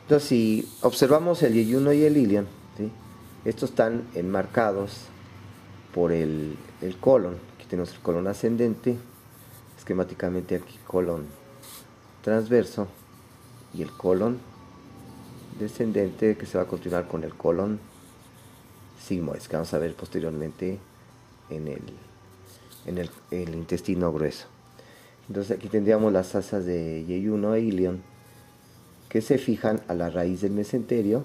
Entonces, si observamos el yeyuno y el ilion, ¿sí? Estos están enmarcados por el colon. Aquí tenemos el colon ascendente, esquemáticamente aquí colon transverso, y el colon descendente, que se va a continuar con el colon sigmoides, que vamos a ver posteriormente en el intestino grueso. Entonces aquí tendríamos las asas de yeyuno e ilion, que se fijan a la raíz del mesenterio,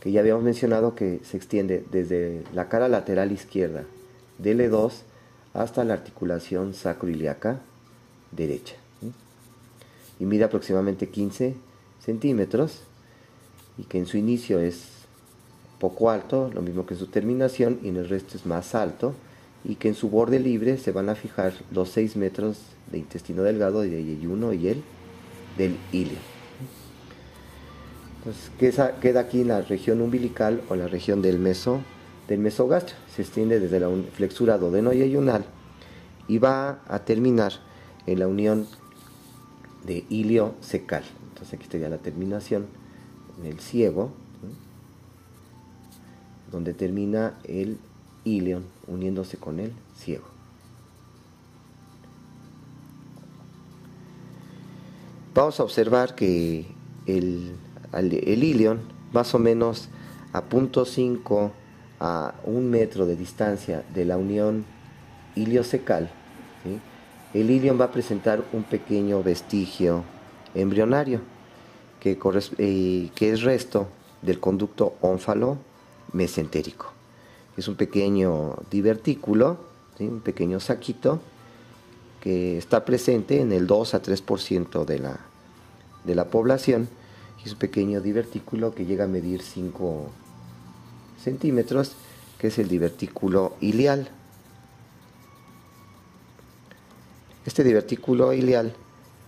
que ya habíamos mencionado que se extiende desde la cara lateral izquierda del L2 hasta la articulación sacroiliaca derecha, ¿sí? Y mide aproximadamente 15 centímetros, y que en su inicio es poco alto, lo mismo que en su terminación, y en el resto es más alto, y que en su borde libre se van a fijar los 6 metros de intestino delgado de yeyuno y el del ilio. Entonces queda aquí en la región umbilical o la región del mesogastrio. Se extiende desde la flexura duodeno-yeyunal y va a terminar en la unión de ilio-cecal. Entonces aquí estaría la terminación en el ciego, ¿sí? Donde termina el ilion uniéndose con el ciego. Vamos a observar que el ilion, más o menos a 0.5 a 1 metro de distancia de la unión iliocecal, ¿sí? El ilion va a presentar un pequeño vestigio embrionario que es resto del conducto ónfalo mesentérico. Es un pequeño divertículo, ¿sí? Un pequeño saquito que está presente en el 2 a 3% de la población. Es un pequeño divertículo que llega a medir 5 centímetros, que es el divertículo ilial. Este divertículo ilial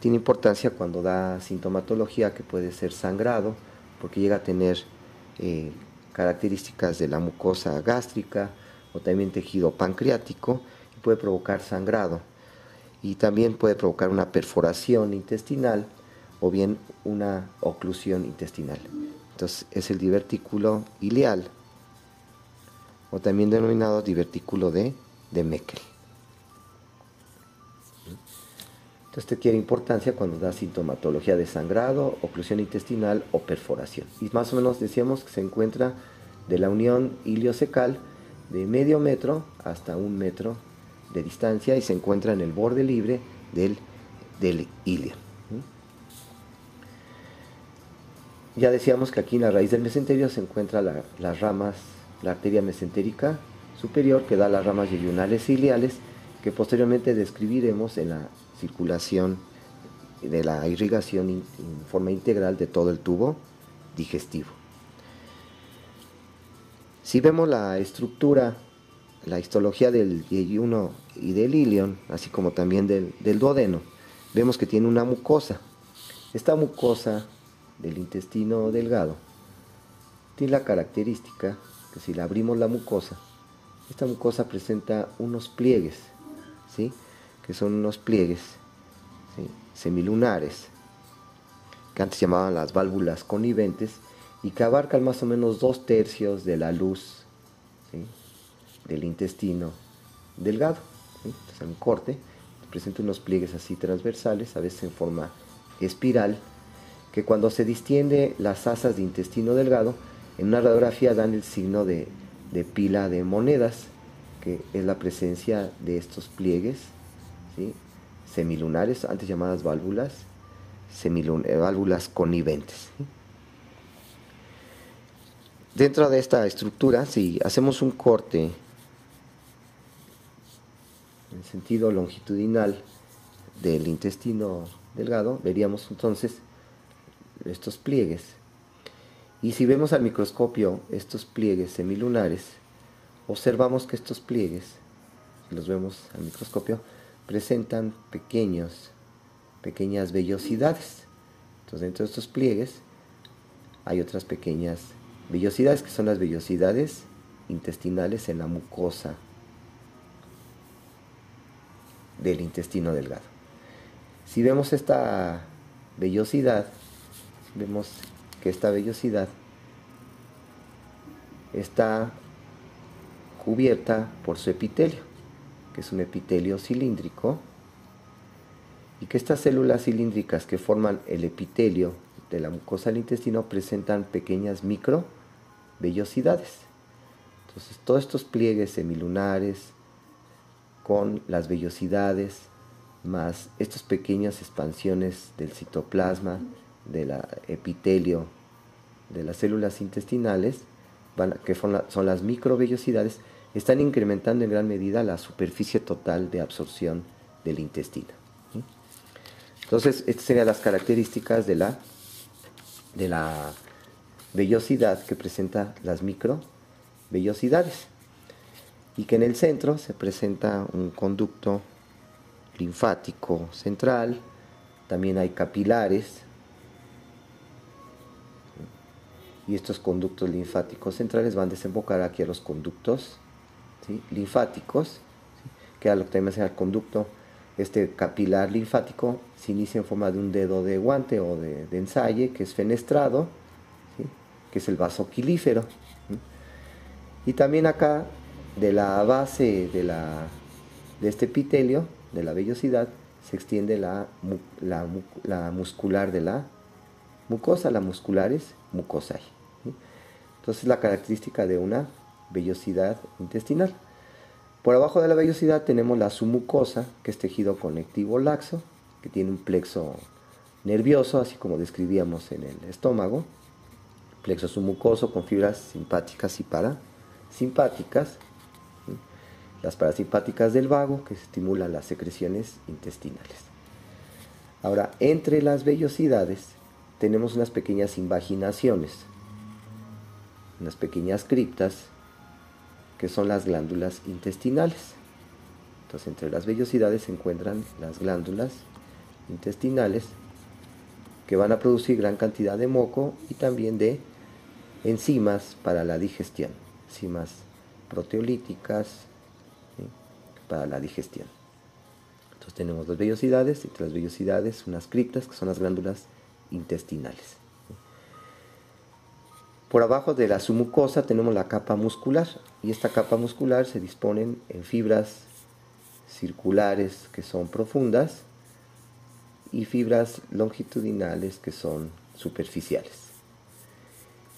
tiene importancia cuando da sintomatología, que puede ser sangrado, porque llega a tener características de la mucosa gástrica o también tejido pancreático, y puede provocar sangrado. Y también puede provocar una perforación intestinal o bien una oclusión intestinal. Entonces es el divertículo ilial, o también denominado divertículo de Meckel. Entonces este tiene importancia cuando da sintomatología de sangrado, oclusión intestinal o perforación. Y más o menos decíamos que se encuentra de la unión iliocecal de medio metro hasta 1 metro de distancia, y se encuentra en el borde libre del ilio. Ya decíamos que aquí en la raíz del mesenterio se encuentra las ramas, la arteria mesentérica superior, que da las ramas yeyunales e iliales, que posteriormente describiremos en la circulación de la irrigación en forma integral de todo el tubo digestivo. Si vemos la estructura, la histología del yeyuno y del ilion, así como también del duodeno, vemos que tiene una mucosa. Esta mucosa del intestino delgado tiene la característica que si le abrimos la mucosa, esta mucosa presenta unos pliegues, ¿sí? Que son unos pliegues, ¿sí?, semilunares, que antes llamaban las válvulas coniventes, y que abarcan más o menos 2/3 de la luz, ¿sí?, del intestino delgado, ¿sí? Entonces, en un corte presenta unos pliegues así transversales, a veces en forma espiral, que cuando se distiende las asas de intestino delgado, en una radiografía dan el signo de pila de monedas, que es la presencia de estos pliegues, ¿sí?, semilunares, antes llamadas válvulas, válvulas coniventes, ¿sí? Dentro de esta estructura, si hacemos un corte en sentido longitudinal del intestino delgado, veríamos entonces estos pliegues. Y si vemos al microscopio estos pliegues semilunares, observamos que estos pliegues, si los vemos al microscopio, presentan pequeñas vellosidades. Entonces, dentro de estos pliegues hay otras pequeñas vellosidades, que son las vellosidades intestinales en la mucosa del intestino delgado. Si vemos esta vellosidad, vemos que esta vellosidad está cubierta por su epitelio, que es un epitelio cilíndrico, y que estas células cilíndricas que forman el epitelio de la mucosa del intestino presentan pequeñas microvellosidades. Entonces, todos estos pliegues semilunares con las vellosidades, más estas pequeñas expansiones del citoplasma, del epitelio de las células intestinales, que son las microvellosidades, están incrementando en gran medida la superficie total de absorción del intestino. Entonces, estas serían las características de la vellosidad que presenta las microvellosidades, y que en el centro se presenta un conducto linfático central. También hay capilares, y estos conductos linfáticos centrales van a desembocar aquí a los conductos, ¿sí?, linfáticos, ¿sí?, que a lo que también se llama el conducto. Este capilar linfático se inicia en forma de un dedo de guante o de ensalle, que es fenestrado, ¿sí?, que es el vaso quilífero, ¿sí? Y también acá, de la base de este epitelio, de la vellosidad, se extiende la muscular de la mucosa, la musculares mucosae, ¿sí? Entonces, la característica de una vellosidad intestinal. Por abajo de la vellosidad tenemos la submucosa, que es tejido conectivo laxo, que tiene un plexo nervioso, así como describíamos en el estómago. Plexo submucoso con fibras simpáticas y parasimpáticas. ¿Sí? Las parasimpáticas del vago, que estimulan las secreciones intestinales. Ahora, entre las vellosidades tenemos unas pequeñas invaginaciones, unas pequeñas criptas, que son las glándulas intestinales. Entonces, entre las vellosidades se encuentran las glándulas intestinales, que van a producir gran cantidad de moco y también de enzimas para la digestión, enzimas proteolíticas, ¿sí?, para la digestión. Entonces, tenemos las vellosidades, entre las vellosidades unas criptas, que son las glándulas intestinales. Por abajo de la submucosa tenemos la capa muscular, y esta capa muscular se dispone en fibras circulares, que son profundas, y fibras longitudinales, que son superficiales.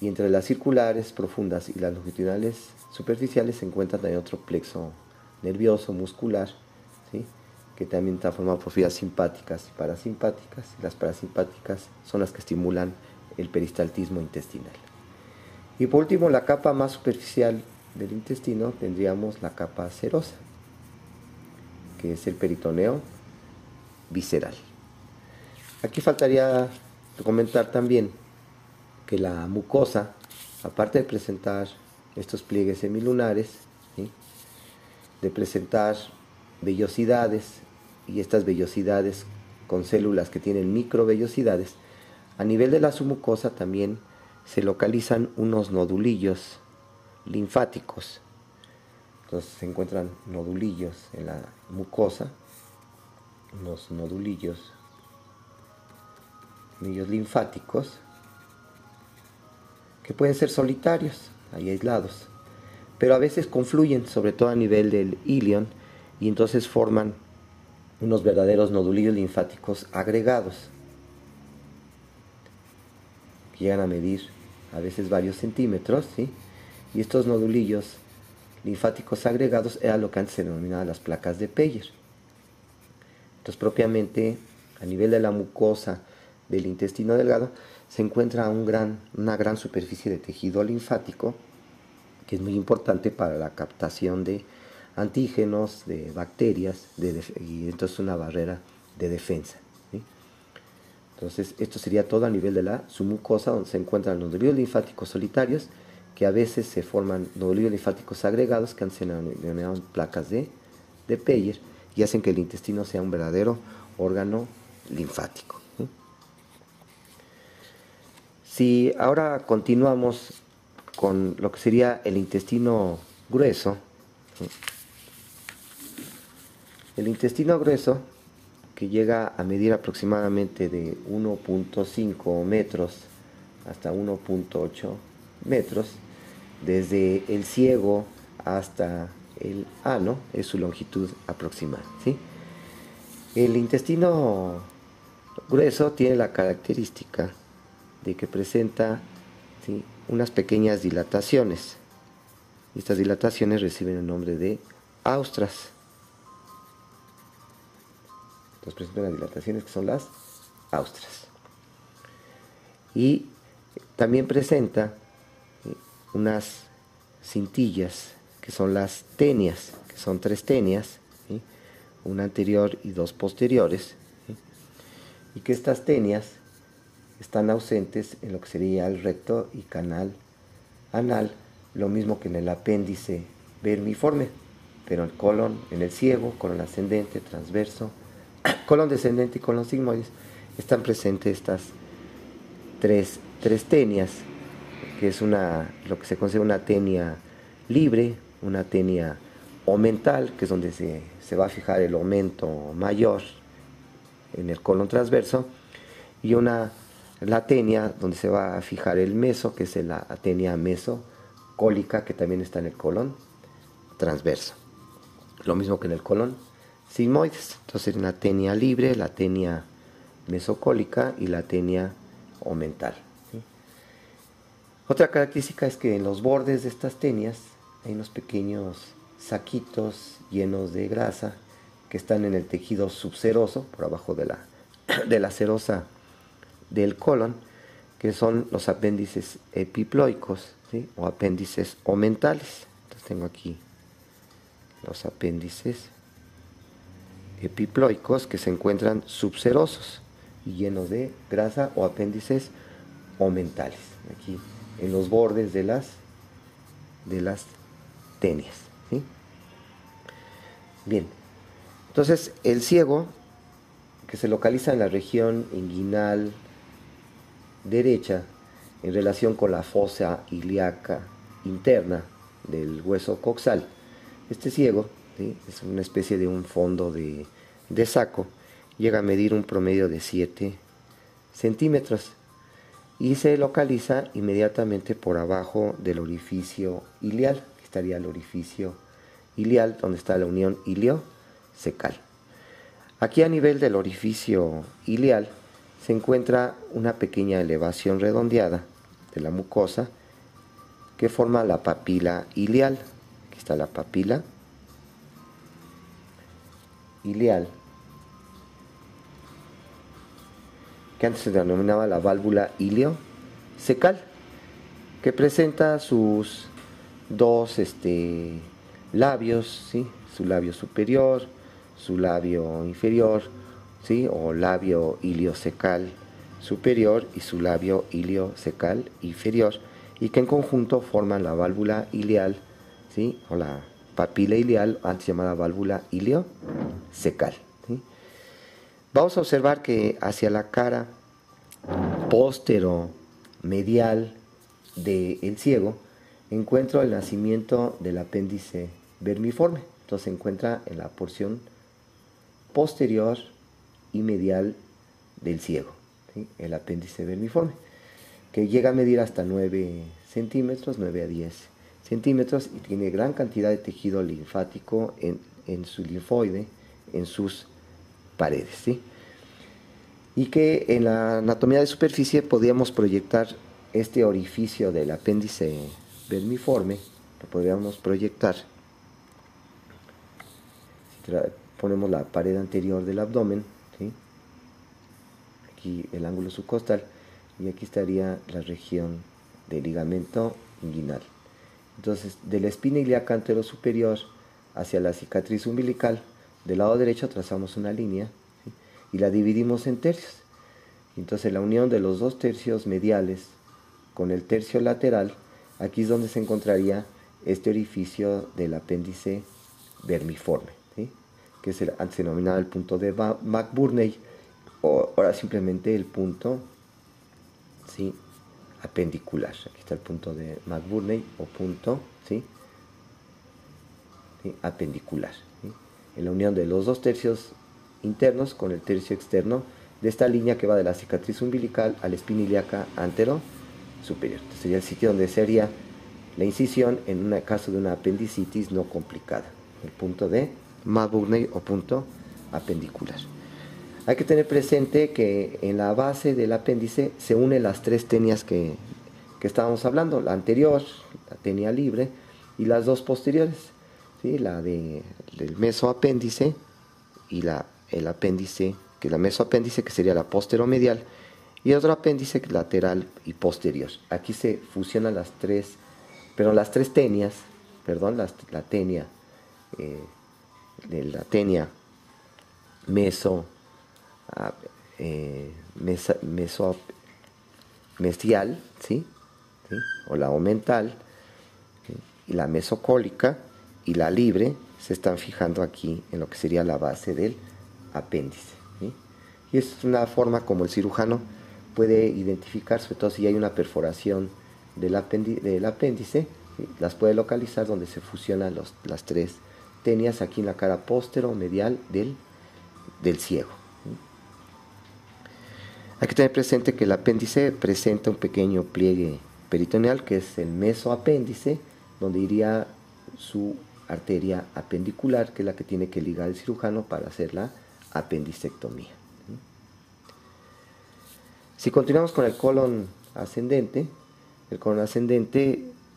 Y entre las circulares profundas y las longitudinales superficiales se encuentra también otro plexo nervioso muscular, ¿sí?, que también está formado por fibras simpáticas y parasimpáticas. Y las parasimpáticas son las que estimulan el peristaltismo intestinal. Y por último, la capa más superficial del intestino, tendríamos la capa serosa, que es el peritoneo visceral. Aquí faltaría comentar también que la mucosa, aparte de presentar estos pliegues semilunares, ¿sí?, de presentar vellosidades, y estas vellosidades con células que tienen microvellosidades, a nivel de la submucosa también se localizan unos nodulillos linfáticos. Entonces se encuentran nodulillos en la mucosa, unos nodulillos linfáticos, que pueden ser solitarios, ahí aislados, pero a veces confluyen, sobre todo a nivel del ilion, y entonces forman unos verdaderos nodulillos linfáticos agregados, que llegan a medir a veces varios centímetros, ¿sí? Y estos nodulillos linfáticos agregados era lo que antes se denominaba las placas de Peyer. Entonces, propiamente, a nivel de la mucosa del intestino delgado, se encuentra una gran superficie de tejido linfático, que es muy importante para la captación de antígenos, de bacterias, y entonces una barrera de defensa, ¿sí? Entonces, esto sería todo a nivel de la submucosa, donde se encuentran los nodulillos linfáticos solitarios, que a veces se forman nodulillos linfáticos agregados, que se denominaban placas de Peyer, y hacen que el intestino sea un verdadero órgano linfático, ¿sí? Si ahora continuamos con lo que sería el intestino grueso, ¿sí? El intestino grueso, que llega a medir aproximadamente de 1.5 metros hasta 1.8 metros. Desde el ciego hasta el ano es su longitud aproximada, ¿sí? El intestino grueso tiene la característica de que presenta, ¿sí?, unas pequeñas dilataciones. Estas dilataciones reciben el nombre de austras. Entonces presenta las dilataciones que son las austras. Y también presenta, ¿sí?, unas cintillas que son las tenias, que son 3 tenias, ¿sí?, una anterior y 2 posteriores, ¿sí?, y que estas tenias están ausentes en lo que sería el recto y canal anal, lo mismo que en el apéndice vermiforme, pero el colon, en el ciego, colon ascendente, transverso, colon descendente y colon sigmoides, están presentes estas tres tenias, que es lo que se considera una tenia libre, una tenia omental, que es donde se va a fijar el aumento mayor en el colon transverso, y la tenia donde se va a fijar el meso, que es la tenia mesocólica, que también está en el colon transverso. Lo mismo que en el colon sigmoides. Entonces, una tenia libre, la tenia mesocólica y la tenia omental, ¿sí? Otra característica es que en los bordes de estas tenias hay unos pequeños saquitos llenos de grasa que están en el tejido subseroso, por abajo de la serosa del colon, que son los apéndices epiploicos, ¿sí?, o apéndices omentales. Entonces tengo aquí los apéndices epiploicos que se encuentran subserosos y llenos de grasa, o apéndices omentales, aquí en los bordes de las tenias, ¿sí? Bien, entonces el ciego, que se localiza en la región inguinal derecha en relación con la fosa ilíaca interna del hueso coxal, este ciego, ¿sí?, es una especie de un fondo de saco, llega a medir un promedio de 7 centímetros y se localiza inmediatamente por abajo del orificio ilial. Aquí estaría el orificio ilial, donde está la unión iliocecal. Aquí, a nivel del orificio ilial, se encuentra una pequeña elevación redondeada de la mucosa que forma la papila ilial. Aquí está la papila ilial, que antes se denominaba la válvula iliocecal, que presenta sus dos labios, ¿sí?, su labio superior, su labio inferior, ¿sí?, o labio iliocecal superior y su labio iliocecal inferior, y que en conjunto forman la válvula ilial, ¿sí?, o la papila ilial, antes llamada válvula iliocecal, ¿sí? Vamos a observar que hacia la cara posteromedial del ciego encuentro el nacimiento del apéndice vermiforme. Entonces se encuentra en la porción posterior y medial del ciego, ¿sí?, el apéndice vermiforme, que llega a medir hasta 9 centímetros, 9 a 10 centímetros, y tiene gran cantidad de tejido linfático en su linfoide, en sus paredes, ¿sí? Y que en la anatomía de superficie podríamos proyectar este orificio del apéndice vermiforme, lo podríamos proyectar. Si ponemos la pared anterior del abdomen, ¿sí?, aquí el ángulo subcostal, y aquí estaría la región del ligamento inguinal. Entonces, de la espina ilíaca anterosuperior hacia la cicatriz umbilical, del lado derecho trazamos una línea, ¿sí?, y la dividimos en tercios. Entonces, la unión de los 2 tercios mediales con el tercio lateral, aquí es donde se encontraría este orificio del apéndice vermiforme, ¿sí?, que antes se denominaba el punto de McBurney, o ahora simplemente el punto, ¿sí?, apendicular. Aquí está el punto de McBurney, o punto, ¿sí?, ¿sí?, apendicular, ¿sí?, en la unión de los 2 tercios internos con el tercio externo de esta línea que va de la cicatriz umbilical a la espina ilíaca anterosuperior, superior. Entonces sería el sitio donde sería la incisión en un caso de una apendicitis no complicada, el punto de Maburney o punto apendicular. Hay que tener presente que en la base del apéndice se unen las tres tenias que estábamos hablando, la anterior, la tenia libre, y las dos posteriores, ¿sí? La del mesoapéndice y el apéndice, que es la mesoapéndice, que sería la posteromedial, y otro apéndice lateral y posterior. Aquí se fusionan las tres tenias, perdón, la tenia, de la tenia mesomestial, ¿sí? ¿Sí? O la omental, ¿sí? Y la mesocólica y la libre se están fijando aquí en lo que sería la base del apéndice, ¿sí? Y es una forma como el cirujano puede identificar, sobre todo si hay una perforación del apéndice, ¿sí? Las puede localizar donde se fusionan las tres tenias aquí en la cara postero-medial del ciego. Hay que tener presente que el apéndice presenta un pequeño pliegue peritoneal, que es el mesoapéndice, donde iría su arteria apendicular, que es la que tiene que ligar el cirujano para hacer la apendicectomía. Si continuamos con el colon ascendente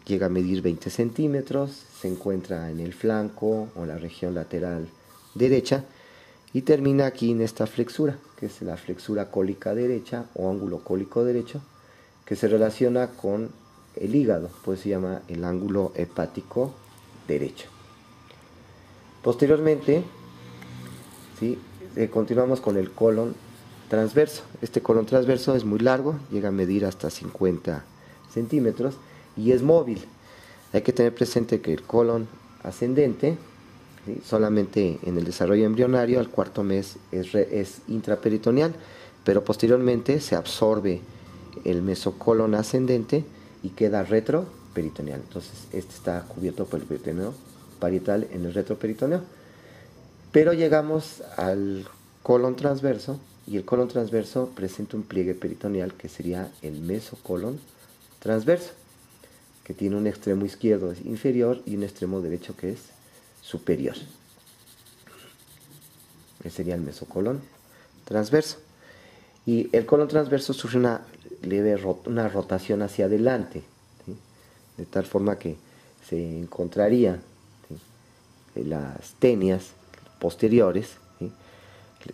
llega a medir 20 centímetros, se encuentra en el flanco o la región lateral derecha y termina aquí en esta flexura, que es la flexura cólica derecha o ángulo cólico derecho, que se relaciona con el hígado, pues se llama el ángulo hepático derecho. Posteriormente, ¿sí? Continuamos con el colon transverso. Este colon transverso es muy largo, llega a medir hasta 50 centímetros y es móvil. Hay que tener presente que el colon ascendente, ¿sí? Solamente en el desarrollo embrionario al cuarto mes es intraperitoneal, pero posteriormente se absorbe el mesocolon ascendente y queda retroperitoneal. Entonces este está cubierto por el peritoneo parietal en el retroperitoneo. Pero llegamos al colon transverso y el colon transverso presenta un pliegue peritoneal que sería el mesocolon transverso, que tiene un extremo izquierdo inferior y un extremo derecho que es superior. Ese sería el mesocolon transverso. Y el colon transverso sufre una rotación hacia adelante, ¿sí? De tal forma que se encontraría, ¿sí? Las tenias posteriores, ¿sí?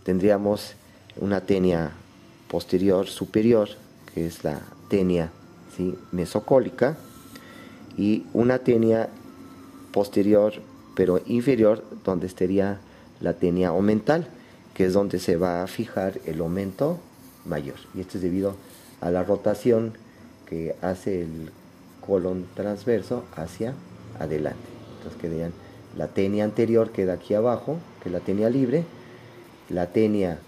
Tendríamos una tenia posterior superior, que es la tenia, ¿sí? mesocólica, y una tenia posterior pero inferior, donde estaría la tenia omental, que es donde se va a fijar el aumento mayor. Y esto es debido a la rotación que hace el colon transverso hacia adelante. Entonces quedarían la tenia anterior, queda aquí abajo, que es la tenia libre, la tenia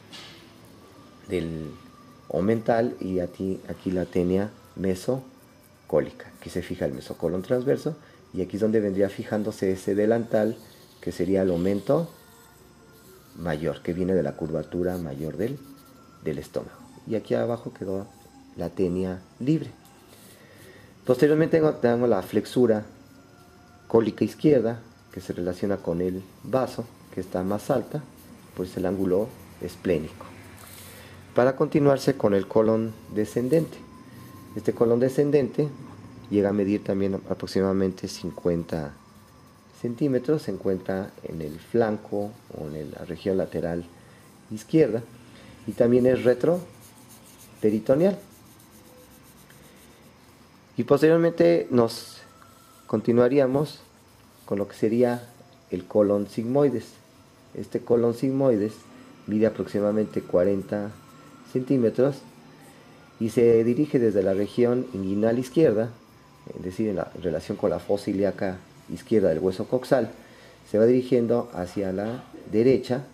del omental y aquí la tenia mesocólica. Aquí se fija el mesocolon transverso y aquí es donde vendría fijándose ese delantal, que sería el aumento mayor, que viene de la curvatura mayor del estómago. Y aquí abajo quedó la tenia libre. Posteriormente tenemos la flexura cólica izquierda, que se relaciona con el vaso, que está más alta, pues el ángulo esplénico. Para continuarse con el colon descendente. Este colon descendente llega a medir también aproximadamente 50 centímetros, se encuentra en el flanco o en la región lateral izquierda y también es retroperitoneal. Y posteriormente nos continuaríamos con lo que sería el colon sigmoides. Este colon sigmoides mide aproximadamente 40 centímetros y se dirige desde la región inguinal izquierda, es decir, en relación con la fosa ilíaca izquierda del hueso coxal, se va dirigiendo hacia la derecha,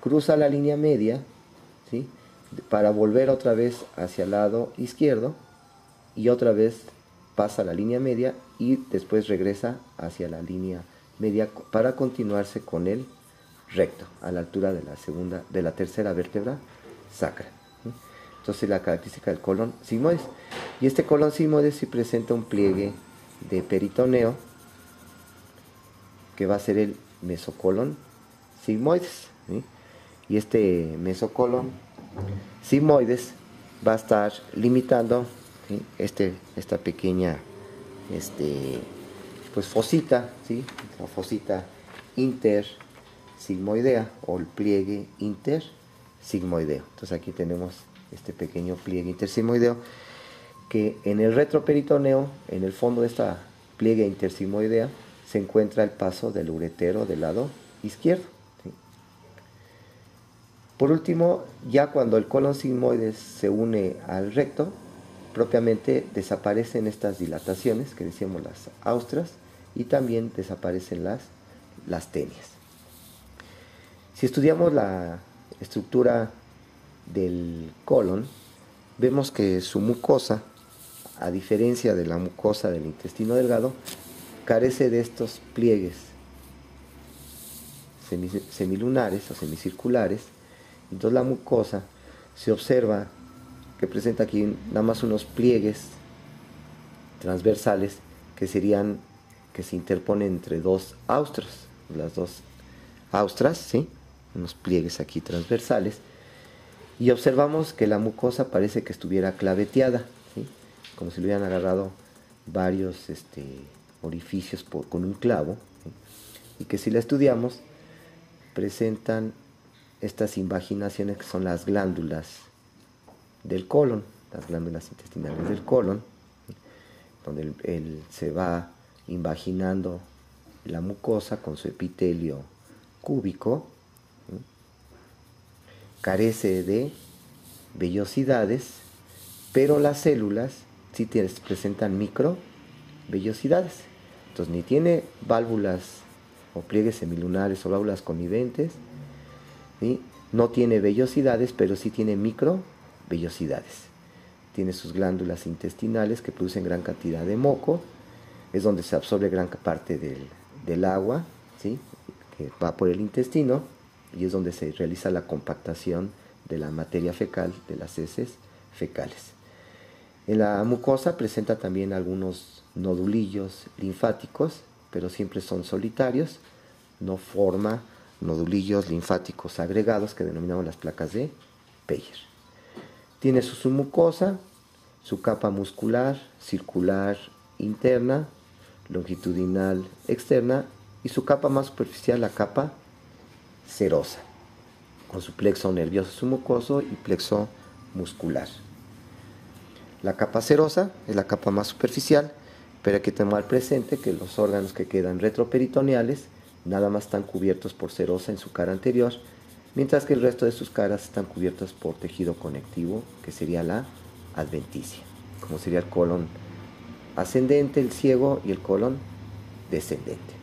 cruza la línea media, ¿sí? Para volver otra vez hacia el lado izquierdo y otra vez pasa la línea media y después regresa hacia la línea media para continuarse con el recto a la altura de la tercera vértebra sacra. Entonces la característica del colon sigmoides. Y este colon sigmoides sí presenta un pliegue de peritoneo, que va a ser el mesocolon sigmoides, ¿sí? Y este mesocolon sigmoides va a estar limitando, ¿sí?, esta pequeña pues fosita, ¿sí?, la fosita intersigmoidea o el pliegue intersigmoideo. Entonces aquí tenemos este pequeño pliegue intersigmoideo que en el retroperitoneo, en el fondo de esta pliegue intersigmoidea, se encuentra el paso del uretero del lado izquierdo, ¿sí? Por último, ya cuando el colon sigmoides se une al recto, propiamente desaparecen estas dilataciones que decíamos, las austras, y también desaparecen las tenias. Si estudiamos la estructura del colon, vemos que su mucosa, a diferencia de la mucosa del intestino delgado, carece de estos pliegues semilunares o semicirculares. Entonces la mucosa se observa que presenta aquí nada más unos pliegues transversales que se interponen entre dos austras, las dos austras, ¿sí?, unos pliegues aquí transversales, y observamos que la mucosa parece que estuviera claveteada, ¿sí?, como si le hubieran agarrado varios orificios con un clavo, ¿sí?, y que si la estudiamos presentan estas invaginaciones que son las glándulas del colon, las glándulas intestinales del colon, ¿sí?, donde se va invaginando la mucosa con su epitelio cúbico, ¿sí?, carece de vellosidades, pero las células sí presentan microvellosidades. Entonces ni tiene válvulas o pliegues semilunares o válvulas coniventes, ¿sí?, no tiene vellosidades, pero sí tiene microvellosidades. Tiene sus glándulas intestinales que producen gran cantidad de moco, es donde se absorbe gran parte del agua, ¿sí?, que va por el intestino, y es donde se realiza la compactación de la materia fecal, de las heces fecales. En la mucosa presenta también algunos nodulillos linfáticos, pero siempre son solitarios, no forma nodulillos linfáticos agregados que denominamos las placas de Peyer. Tiene su submucosa, su capa muscular, circular interna, longitudinal externa, y su capa más superficial, la capa serosa, con su plexo nervioso submucoso y plexo muscular. La capa serosa es la capa más superficial, pero hay que tomar presente que los órganos que quedan retroperitoneales nada más están cubiertos por serosa en su cara anterior, mientras que el resto de sus caras están cubiertas por tejido conectivo, que sería la adventicia, como sería el colon ascendente, el ciego, y el colon descendente.